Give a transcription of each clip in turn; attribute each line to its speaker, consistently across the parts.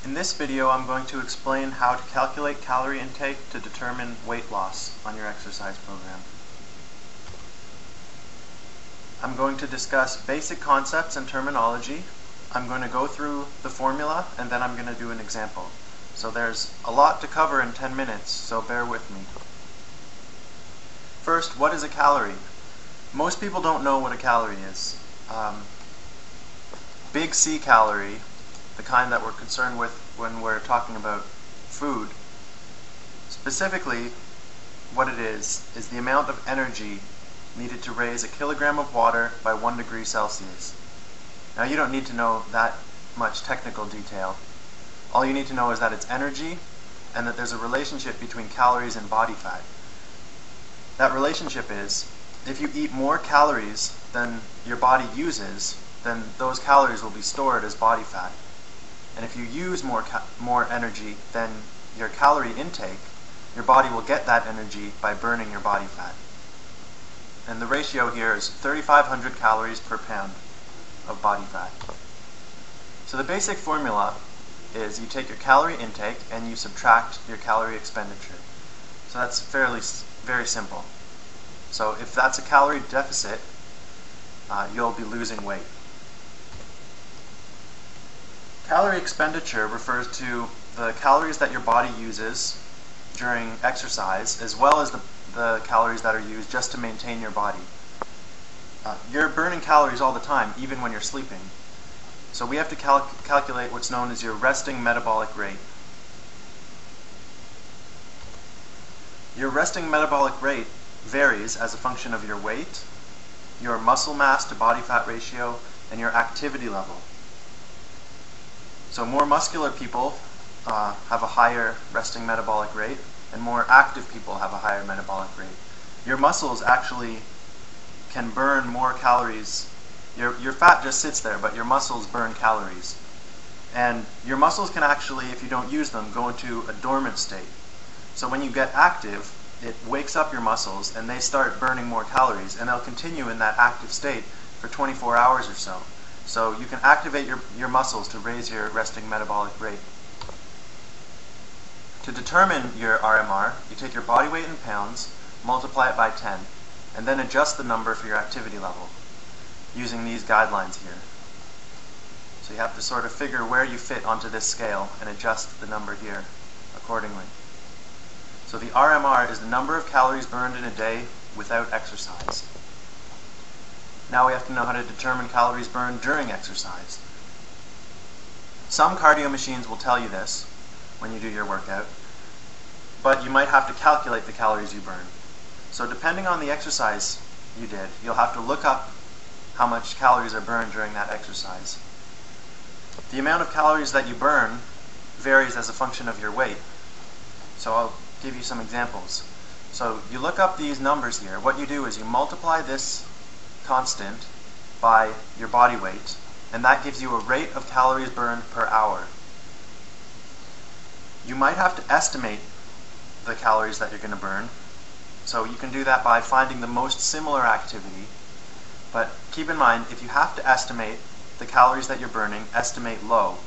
Speaker 1: In this video, I'm going to explain how to calculate calorie intake to determine weight loss on your exercise program. I'm going to discuss basic concepts and terminology. I'm going to go through the formula and then I'm going to do an example. So there's a lot to cover in 10 minutes, so bear with me. First, what is a calorie? Most people don't know what a calorie is. Big C calorie, the kind that we're concerned with when we're talking about food, specifically what it is the amount of energy needed to raise a kilogram of water by 1 degree Celsius. Now you don't need to know that much technical detail. All you need to know is that it's energy and that there's a relationship between calories and body fat. That relationship is, if you eat more calories than your body uses, then those calories will be stored as body fat. And if you use more energy than your calorie intake, your body will get that energy by burning your body fat. And the ratio here is 3,500 calories per pound of body fat. So the basic formula is you take your calorie intake and you subtract your calorie expenditure. So that's very simple. So if that's a calorie deficit, you'll be losing weight. Calorie expenditure refers to the calories that your body uses during exercise, as well as the calories that are used just to maintain your body. You're burning calories all the time, even when you're sleeping. So we have to calculate what's known as your resting metabolic rate. Your resting metabolic rate varies as a function of your weight, your muscle mass to body fat ratio, and your activity level. So more muscular people have a higher resting metabolic rate, and more active people have a higher metabolic rate. Your muscles actually can burn more calories. Your fat just sits there, but your muscles burn calories. And your muscles can actually, if you don't use them, go into a dormant state. So when you get active, it wakes up your muscles and they start burning more calories, and they'll continue in that active state for 24 hours or so. So you can activate your muscles to raise your resting metabolic rate. To determine your RMR, you take your body weight in pounds, multiply it by 10, and then adjust the number for your activity level using these guidelines here. So you have to sort of figure where you fit onto this scale and adjust the number here accordingly. So the RMR is the number of calories burned in a day without exercise. Now we have to know how to determine calories burned during exercise. Some cardio machines will tell you this when you do your workout, but you might have to calculate the calories you burn. So depending on the exercise you did, you'll have to look up how much calories are burned during that exercise. The amount of calories that you burn varies as a function of your weight. So I'll give you some examples. So you look up these numbers here. What you do is you multiply this constant by your body weight, and that gives you a rate of calories burned per hour. You might have to estimate the calories that you're going to burn, so you can do that by finding the most similar activity. But keep in mind, if you have to estimate the calories that you're burning, estimate low,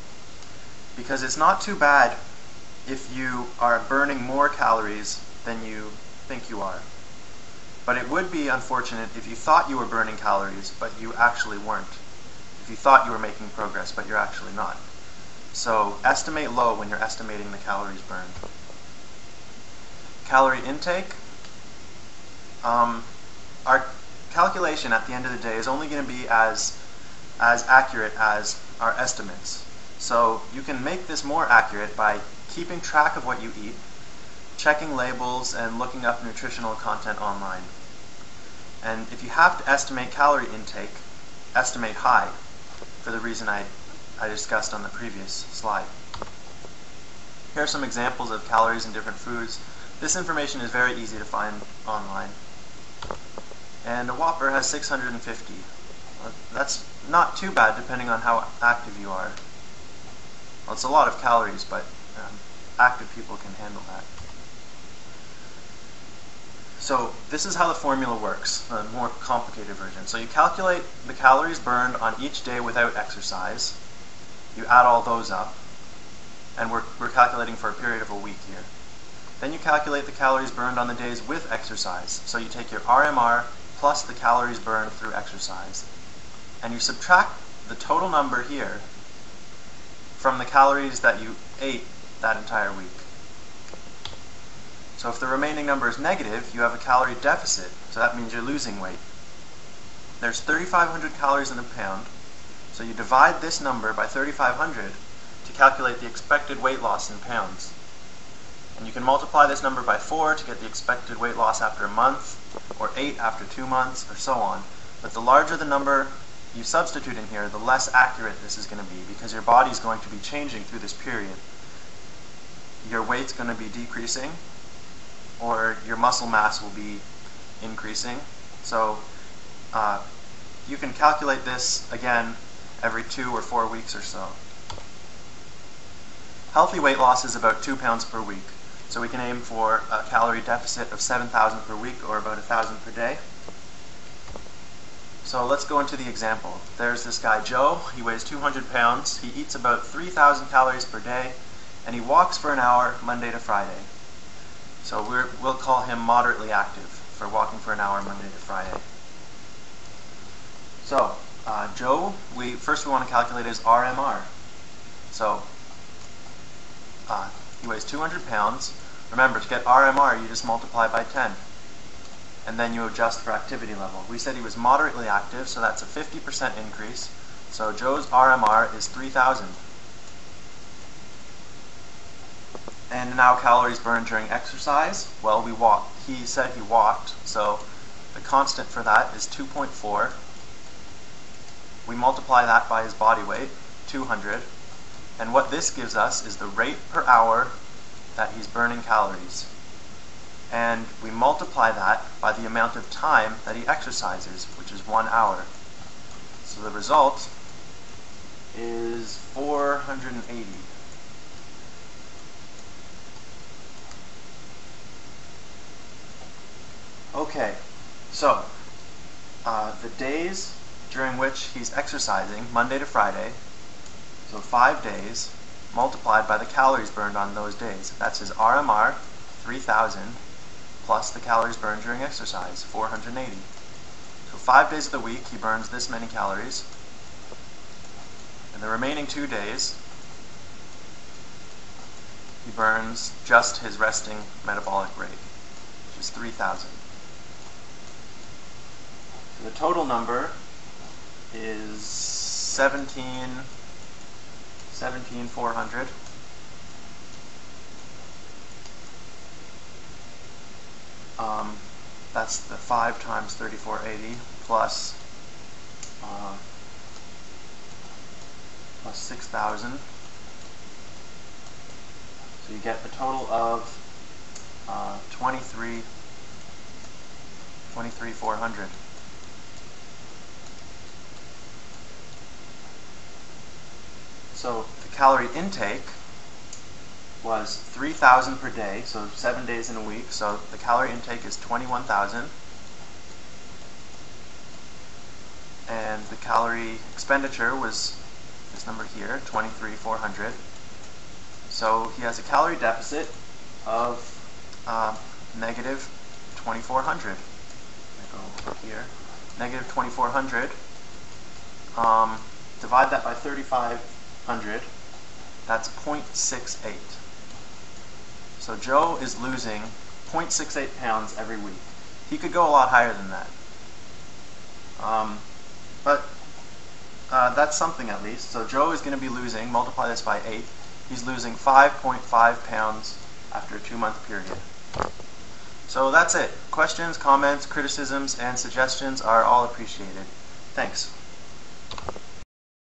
Speaker 1: because it's not too bad if you are burning more calories than you think you are. But it would be unfortunate if you thought you were burning calories, but you actually weren't. If you thought you were making progress, but you're actually not. So estimate low when you're estimating the calories burned. Calorie intake. Our calculation at the end of the day is only going to be as accurate as our estimates. So you can make this more accurate by keeping track of what you eat, checking labels, and looking up nutritional content online. And if you have to estimate calorie intake, estimate high, for the reason I discussed on the previous slide. Here are some examples of calories in different foods. This information is very easy to find online. And a Whopper has 650. That's not too bad depending on how active you are. Well, it's a lot of calories, but active people can handle that. So this is how the formula works, a more complicated version. So you calculate the calories burned on each day without exercise. You add all those up. and we're calculating for a period of a week here. Then you calculate the calories burned on the days with exercise. So you take your RMR plus the calories burned through exercise, and you subtract the total number here from the calories that you ate that entire week. So if the remaining number is negative, you have a calorie deficit, so that means you're losing weight. There's 3,500 calories in a pound, so you divide this number by 3,500 to calculate the expected weight loss in pounds. And you can multiply this number by 4 to get the expected weight loss after a month, or 8 after 2 months, or so on. But the larger the number you substitute in here, the less accurate this is going to be, because your body is going to be changing through this period. Your weight's going to be decreasing, or your muscle mass will be increasing. So you can calculate this again every 2 or 4 weeks or so. Healthy weight loss is about 2 pounds per week. So we can aim for a calorie deficit of 7,000 per week, or about 1,000 per day. So let's go into the example. There's this guy Joe. He weighs 200 pounds. He eats about 3,000 calories per day, and he walks for an hour Monday to Friday. So we'll call him moderately active for walking for an hour Monday to Friday. So Joe, first we want to calculate his RMR. So he weighs 200 pounds. Remember, to get RMR, you just multiply by 10. And then you adjust for activity level. We said he was moderately active, so that's a 50% increase. So Joe's RMR is 3,000. And now calories burned during exercise. Well, he said he walked, so the constant for that is 2.4. We multiply that by his body weight, 200. And what this gives us is the rate per hour that he's burning calories. And we multiply that by the amount of time that he exercises, which is 1 hour. So the result is 480. Okay, so the days during which he's exercising, Monday to Friday, so 5 days, multiplied by the calories burned on those days. That's his RMR, 3,000, plus the calories burned during exercise, 480. So 5 days of the week he burns this many calories, and the remaining 2 days he burns just his resting metabolic rate, which is 3,000. So the total number is 17,400. That's the 5 times 3480 plus 6,000. So you get a total of 23,400. So the calorie intake was 3,000 per day, so 7 days in a week, so the calorie intake is 21,000. And the calorie expenditure was this number here, 23,400. So he has a calorie deficit of negative 2,400. I go over here. Negative 2,400. Divide that by 3,500. That's 0.68. So Joe is losing 0.68 pounds every week. He could go a lot higher than that. But that's something at least. So Joe is going to be losing, multiply this by 8, he's losing 5.5 pounds after a 2-month period. So that's it. Questions, comments, criticisms, and suggestions are all appreciated. Thanks.